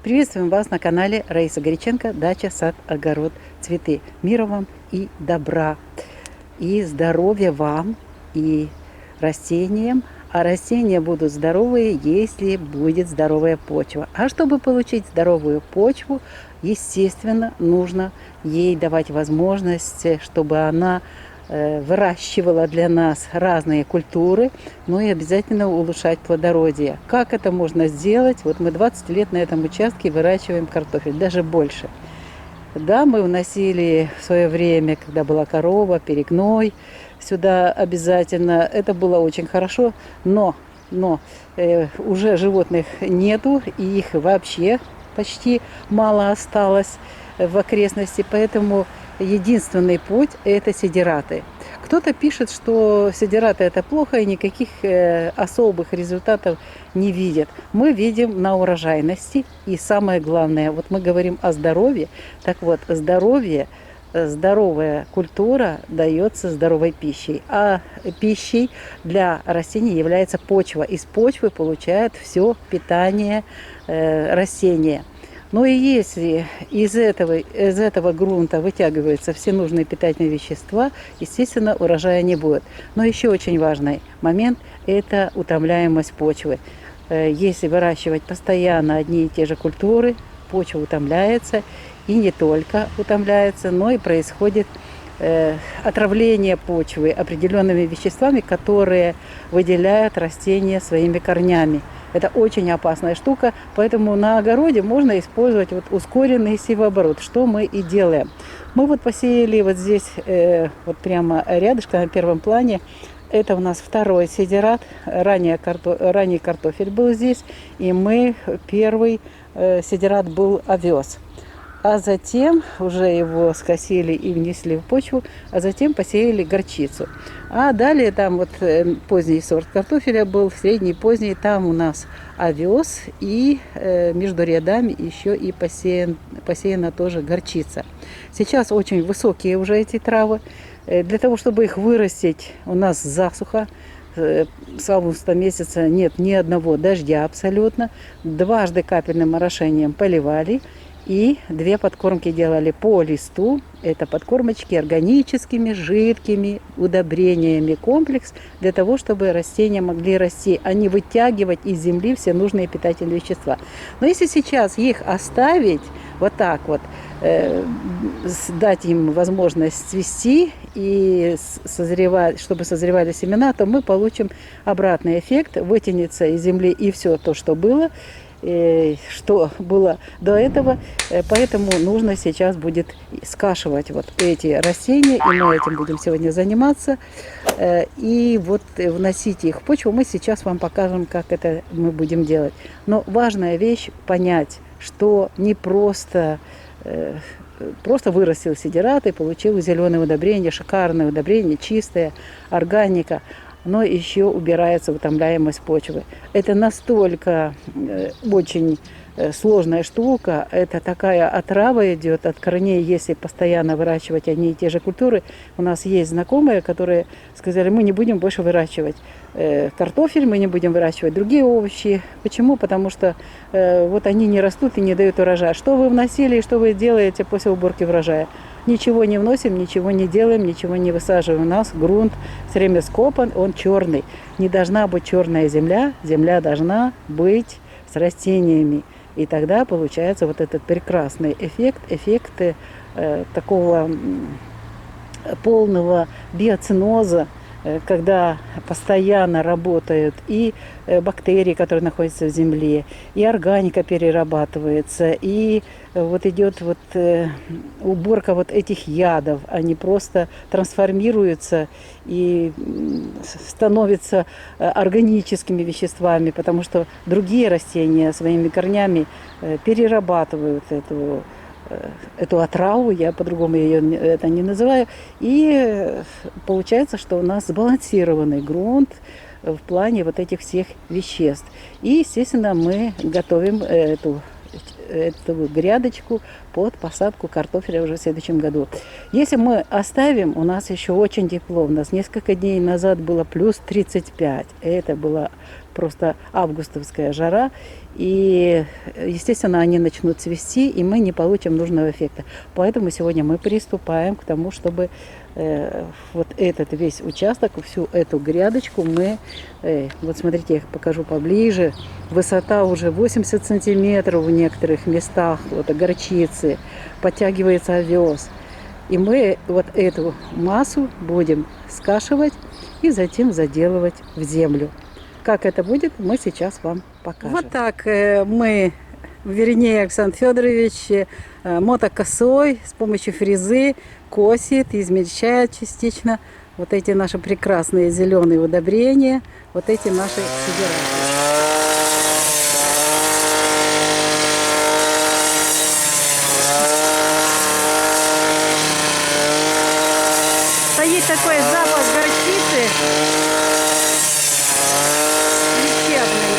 Приветствуем вас на канале Раиса Горяченко «Дача, сад, огород, цветы». Мира вам и добра, и здоровья вам, и растениям. А растения будут здоровые, если будет здоровая почва. А чтобы получить здоровую почву, естественно, нужно ей давать возможность, чтобы она выращивала для нас разные культуры, но и обязательно улучшать плодородие. Как это можно сделать? Вот мы 20 лет на этом участке выращиваем картофель, даже больше. Да, мы вносили в свое время, когда была корова, перегной сюда обязательно. Это было очень хорошо, но уже животных нету, и их вообще почти мало осталось в окрестности, поэтому единственный путь – это сидираты. Кто-то пишет, что сидираты – это плохо и никаких особых результатов не видят. Мы видим на урожайности, и самое главное, вот мы говорим о здоровье, так вот, здоровье, здоровая культура дается здоровой пищей, а пищей для растений является почва. Из почвы получают все питание растения. Ну и если из этого грунта вытягиваются все нужные питательные вещества, естественно, урожая не будет. Но еще очень важный момент – это утомляемость почвы. Если выращивать постоянно одни и те же культуры, почва утомляется, и не только утомляется, но и происходит отравление почвы определенными веществами, которые выделяют растения своими корнями. Это очень опасная штука, поэтому на огороде можно использовать вот ускоренный севооборот, что мы и делаем. Мы вот посеяли вот здесь, вот прямо рядышком на первом плане, это у нас второй сидират, ранний картофель был здесь, и первый сидират был овес. А затем уже его скосили и внесли в почву, а затем посеяли горчицу. А далее там вот поздний сорт картофеля был, средний, поздний, там у нас овес, и между рядами еще и посеяна тоже горчица. Сейчас очень высокие уже эти травы. Для того, чтобы их вырастить, у нас засуха. С августа месяца нет ни одного дождя абсолютно. Дважды капельным орошением поливали. И 2 подкормки делали по листу. Это подкормочки органическими, жидкими удобрениями, комплекс для того, чтобы растения могли расти, а не вытягивать из земли все нужные питательные вещества. Но если сейчас их оставить вот так вот, дать им возможность цвести и созревать, чтобы созревали семена, то мы получим обратный эффект, вытянется из земли и все то, что было до этого, поэтому нужно сейчас будет скашивать вот эти растения, и мы этим будем сегодня заниматься, и вот вносить их в почву. Мы сейчас вам покажем, как это мы будем делать. Но важная вещь понять, что не просто вырастил сидират и получил зеленое удобрение, шикарное удобрение, чистое, органика, но еще убирается утомляемость почвы. Это настолько очень сложная штука, это такая отрава идет от корней, если постоянно выращивать одни и те же культуры. У нас есть знакомые, которые сказали, мы не будем больше выращивать картофель, мы не будем выращивать другие овощи. Почему? Потому что вот они не растут и не дают урожая. Что вы вносили и что вы делаете после уборки урожая? Ничего не вносим, ничего не делаем, ничего не высаживаем. У нас грунт все время скопан, он черный. Не должна быть черная земля, земля должна быть с растениями. И тогда получается вот этот прекрасный эффект такого полного биоциноза, когда постоянно работают и бактерии, которые находятся в земле, и органика перерабатывается, и вот идет вот уборка вот этих ядов, они просто трансформируются и становятся органическими веществами, потому что другие растения своими корнями перерабатывают эту отраву, я по-другому ее это не называю, и получается, что у нас сбалансированный грунт в плане вот этих всех веществ. И, естественно, мы готовим эту грядочку под посадку картофеля уже в следующем году. Если мы оставим, у нас еще очень тепло. У нас несколько дней назад было плюс 35. Это была просто августовская жара. И, естественно, они начнут цвести, и мы не получим нужного эффекта. Поэтому сегодня мы приступаем к тому, чтобы вот этот весь участок, всю эту грядочку мы, вот смотрите, я их покажу поближе, высота уже 80 сантиметров в некоторых местах, вот горчицы, подтягивается овес. И мы вот эту массу будем скашивать и затем заделывать в землю. Как это будет, мы сейчас вам покажем. Вот так мы, вернее, Александр Федорович мотокосой с помощью фрезы косит, измельчает частично вот эти наши прекрасные зеленые удобрения, вот эти наши сидираты. Стоит такой запах горчицы лечебный.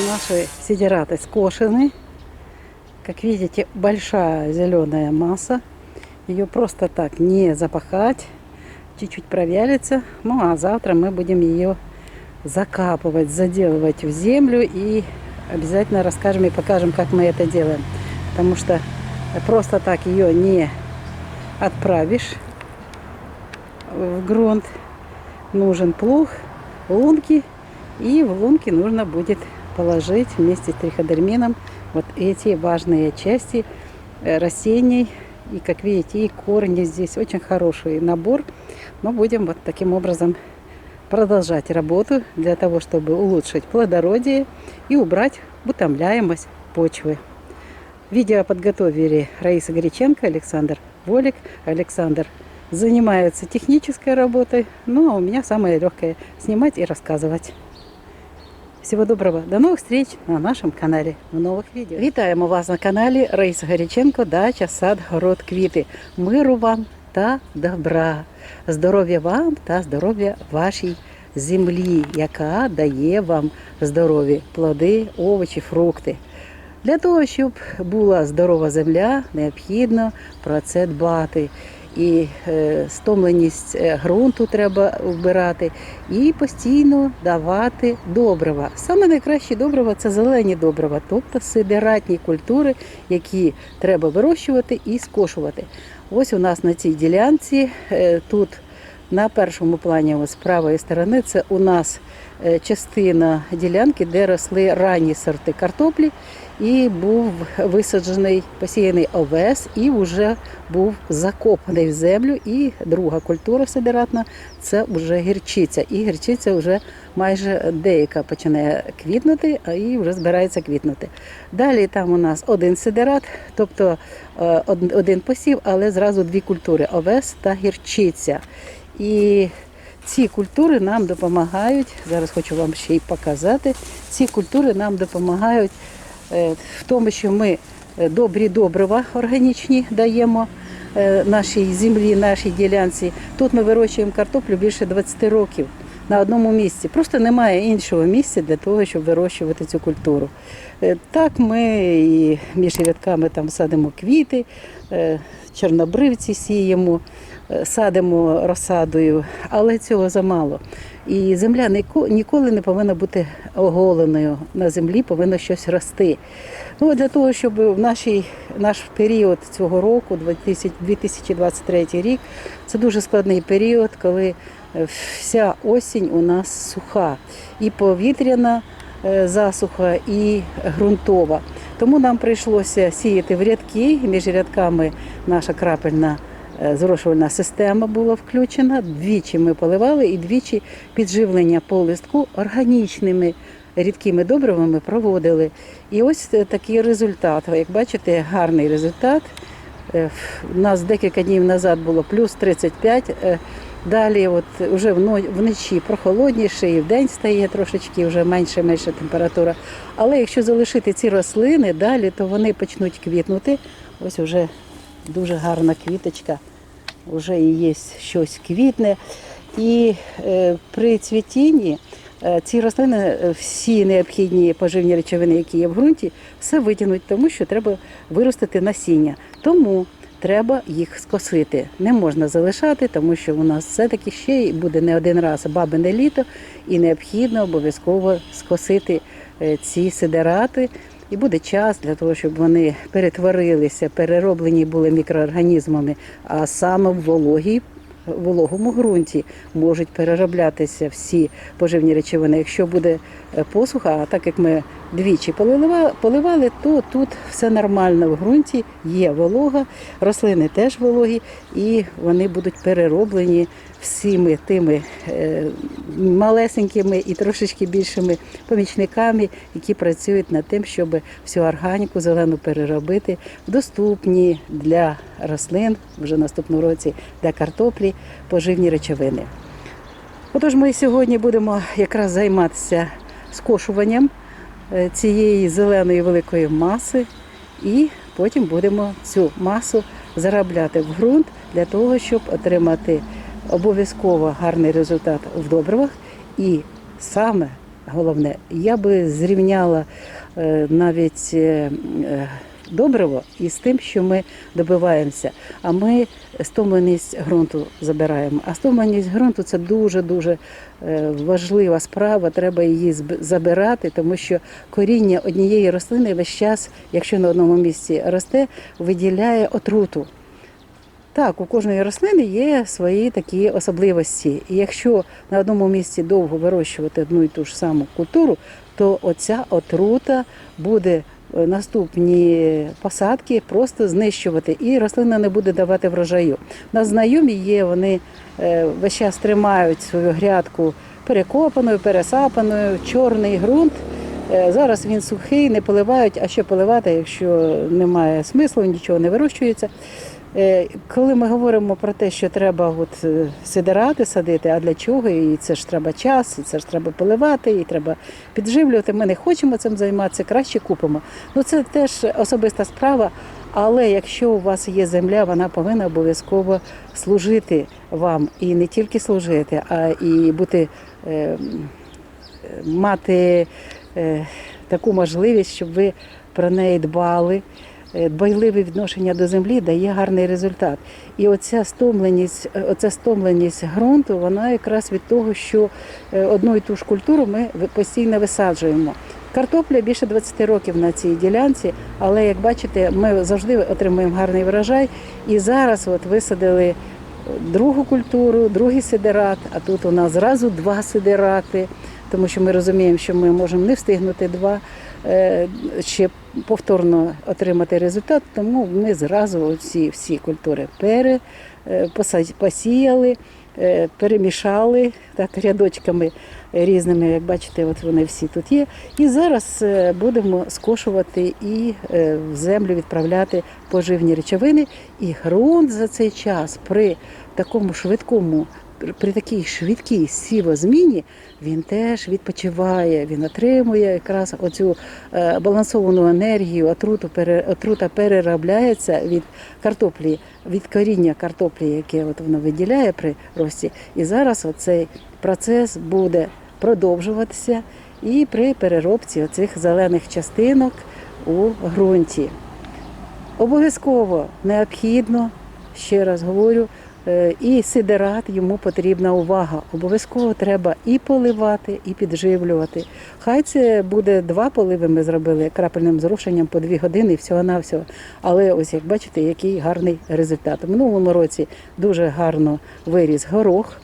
Наши сидираты скошены. Как видите, большая зеленая масса. Ее просто так не запахать. Чуть-чуть провялится. Ну а завтра мы будем ее закапывать, заделывать в землю. И обязательно расскажем и покажем, как мы это делаем. Потому что просто так ее не отправишь в грунт. Нужен плуг, лунки. И в лунки нужно будет положить вместе с триходермином вот эти важные части растений. И, как видите, и корни здесь очень хороший набор. Но будем вот таким образом продолжать работу для того, чтобы улучшить плодородие и убрать утомляемость почвы. Видео подготовили Раиса Горяченко, Александр Волик. Александр занимается технической работой, ну а у меня самое легкое – снимать и рассказывать. Всего доброго, до нових встреч на нашому каналі, в нових відео. Вітаємо вас на каналі Раїса Горяченко, дача, сад, город, квіти. Миру вам та добра, здоров'я вам та здоров'я вашій землі, яка дає вам здорові плоди, овочі, фрукти. Для того, щоб була здорова земля, необхідно про це дбати. І стомленість ґрунту треба вбирати, і постійно давати добрива. Саме найкраще добрива – це зелені добрива, тобто сидератні культури, які треба вирощувати і скошувати. Ось у нас на цій ділянці, тут на першому плані з правої сторони, це у нас частина ділянки, де росли ранні сорти картоплі, і був висаджений, посіяний овес, і вже був закопаний в землю. І друга культура сидератна – це вже гірчиця. І гірчиця вже майже деяка починає квітнути, а і вже збирається квітнути. Далі там у нас один сидерат, тобто один посів, але зразу дві культури – овес та гірчиця. І ці культури нам допомагають, зараз хочу вам ще й показати, ці культури нам допомагають в тому, що ми добрі добрива органічні даємо нашій землі, нашій ділянці. Тут ми вирощуємо картоплю більше 20 років на одному місці. Просто немає іншого місця для того, щоб вирощувати цю культуру. Так ми і між рядками там садимо квіти, чорнобривці сіємо, садимо розсадою, але цього замало. І земля ніколи не повинна бути оголеною. На землі повинно щось рости. Ну, для того, щоб в наш період цього року, 2023 рік, це дуже складний період, коли вся осінь у нас суха. І повітряна засуха, і ґрунтова. Тому нам прийшлося сіяти в рядки, між рядками наша крапельна зрошувальна система була включена, двічі ми поливали і двічі підживлення по листку органічними рідкими добривами проводили. І ось такий результат. Як бачите, гарний результат. У нас декілька днів назад було плюс 35, далі от вже вночі прохолодніше, і вдень стає трошечки вже менша температура. Але якщо залишити ці рослини далі, то вони почнуть квітнути. Ось вже дуже гарна квіточка, вже і є щось квітне. І при цвітінні ці рослини, всі необхідні поживні речовини, які є в ґрунті, все витягнуть, тому що треба виростити насіння. Тому треба їх скосити. Не можна залишати, тому що у нас все-таки ще буде не один раз бабине літо, і необхідно обов'язково скосити ці сидерати. І буде час для того, щоб вони перетворилися, перероблені були мікроорганізмами, а саме в вологому ґрунті можуть перероблятися всі поживні речовини. Якщо буде посуха, а так як ми двічі поливали, то тут все нормально в ґрунті, є волога, рослини теж вологі, і вони будуть перероблені всіми тими малесенькими і трошечки більшими помічниками, які працюють над тим, щоб всю органіку зелену переробити в доступні для рослин вже наступному році для картоплі поживні речовини. Отож, ми сьогодні будемо якраз займатися скошуванням цієї зеленої великої маси, і потім будемо цю масу заробляти в ґрунт для того, щоб отримати обов'язково гарний результат в добривах. І саме головне, я би зрівняла навіть добриво із тим, що ми добиваємося. А ми стомленість ґрунту забираємо. А стомленість ґрунту – це дуже-дуже важлива справа, треба її забирати, тому що коріння однієї рослини весь час, якщо на одному місці росте, виділяє отруту. Так, у кожної рослини є свої такі особливості. І якщо на одному місці довго вирощувати одну і ту ж саму культуру, то оця отрута буде наступні посадки просто знищувати, і рослина не буде давати врожаю. У нас знайомі є, вони весь час тримають свою грядку перекопаною, пересапаною, чорний ґрунт. Зараз він сухий, не поливають, а що поливати, якщо немає смислу, нічого не вирощується. Коли ми говоримо про те, що треба сидерати садити, а для чого, і це ж треба час, і це ж треба поливати, і треба підживлювати, ми не хочемо цим займатися, краще купимо. Ну це теж особиста справа, але якщо у вас є земля, вона повинна обов'язково служити вам. І не тільки служити, а і мати таку можливість, щоб ви про неї дбали. Дбайливе відношення до землі дає гарний результат. І оця стомленість ґрунту, вона якраз від того, що одну і ту ж культуру ми постійно висаджуємо. Картопля більше 20 років на цій ділянці, але, як бачите, ми завжди отримуємо гарний врожай. І зараз висадили другу культуру, другий сидерат, а тут у нас зразу два сидерати, тому що ми розуміємо, що ми можемо не встигнути два ще повторно отримати результат, тому ми зразу всі культури посіяли, перемішали так, рядочками різними, як бачите, вони всі тут є. І зараз будемо скошувати і в землю відправляти поживні речовини. І ґрунт за цей час при такій швидкій сівозміні він теж відпочиває, він отримує якраз оцю балансовану енергію, отрута переробляється від картоплі, від коріння картоплі, яке воно виділяє при рості. І зараз оцей процес буде продовжуватися і при переробці оцих зелених частинок у ґрунті. Обов'язково необхідно, ще раз говорю, і сидерат, йому потрібна увага. Обов'язково треба і поливати, і підживлювати. Хай це буде 2 поливи ми зробили крапельним зрушенням по 2 години всього-навсього. Але ось як бачите, який гарний результат. У минулому році дуже гарно виріс горох.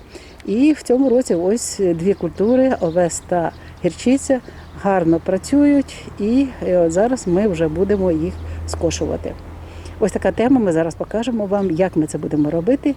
І в цьому році ось 2 культури, овес та гірчиця, гарно працюють. І зараз ми вже будемо їх скошувати. Ось така тема, ми зараз покажемо вам, як ми це будемо робити.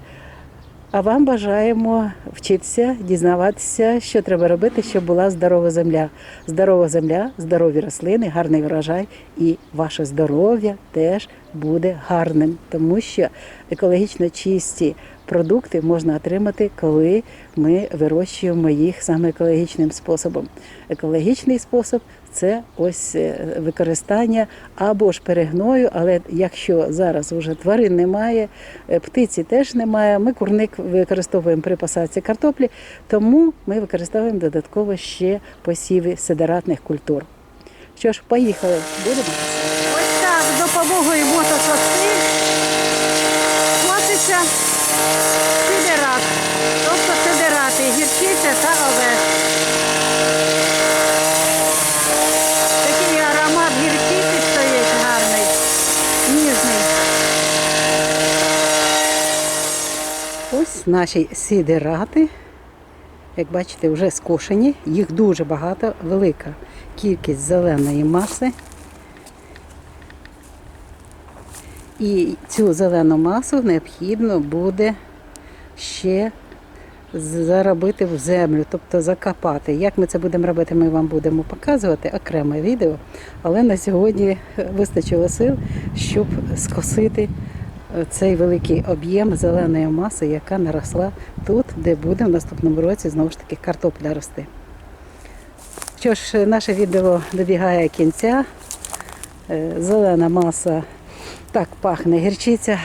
А вам бажаємо вчитися, дізнаватися, що треба робити, щоб була здорова земля. Здорова земля, здорові рослини, гарний врожай і ваше здоров'я теж буде гарним. Тому що екологічно чисті продукти можна отримати, коли ми вирощуємо їх саме екологічним способом. Екологічний спосіб – це ось використання або ж перегною, але якщо зараз вже тварин немає, птиці теж немає, ми курник використовуємо при посадці картоплі, тому ми використовуємо додатково ще посіви сидератних культур. Що ж, поїхали, будемо? Ось так, з допомогою мотокоси платиться сидерат, тобто сидерати, гірчиця та овес. Такий аромат гірчиці стоїть гарний, ніжний. Ось наші сидерати, як бачите, вже скошені, їх дуже багато, велика кількість зеленої маси. І цю зелену масу необхідно буде ще заробити в землю, тобто закопати. Як ми це будемо робити, ми вам будемо показувати окреме відео, але на сьогодні вистачило сил, щоб скосити цей великий об'єм зеленої маси, яка наросла тут, де буде в наступному році знову ж таки картопля рости. Що ж, наше відео добігає кінця. Зелена маса, так пахне гірчиця,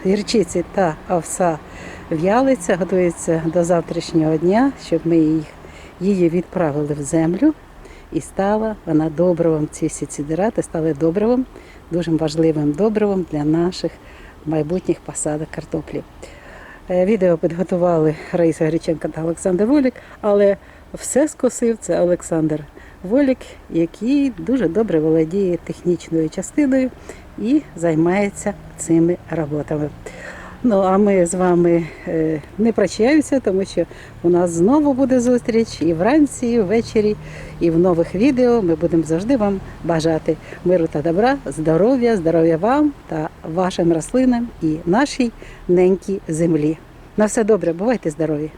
гірчиці та овса в'ялиться, готується до завтрашнього дня, щоб ми її відправили в землю і стала вона добривом. Ці всі сидерати стали добривом, дуже важливим добривом для наших майбутніх посадок картоплі. Відео підготували Раїса Греченко та Олександр Волік, але все скосив це Олександр Волік, який дуже добре володіє технічною частиною і займається цими роботами. Ну, а ми з вами не прощаємося, тому що у нас знову буде зустріч і вранці, і ввечері, і в нових відео. Ми будемо завжди вам бажати миру та добра, здоров'я вам та вашим рослинам і нашій ненькій землі. На все добре, бувайте здорові!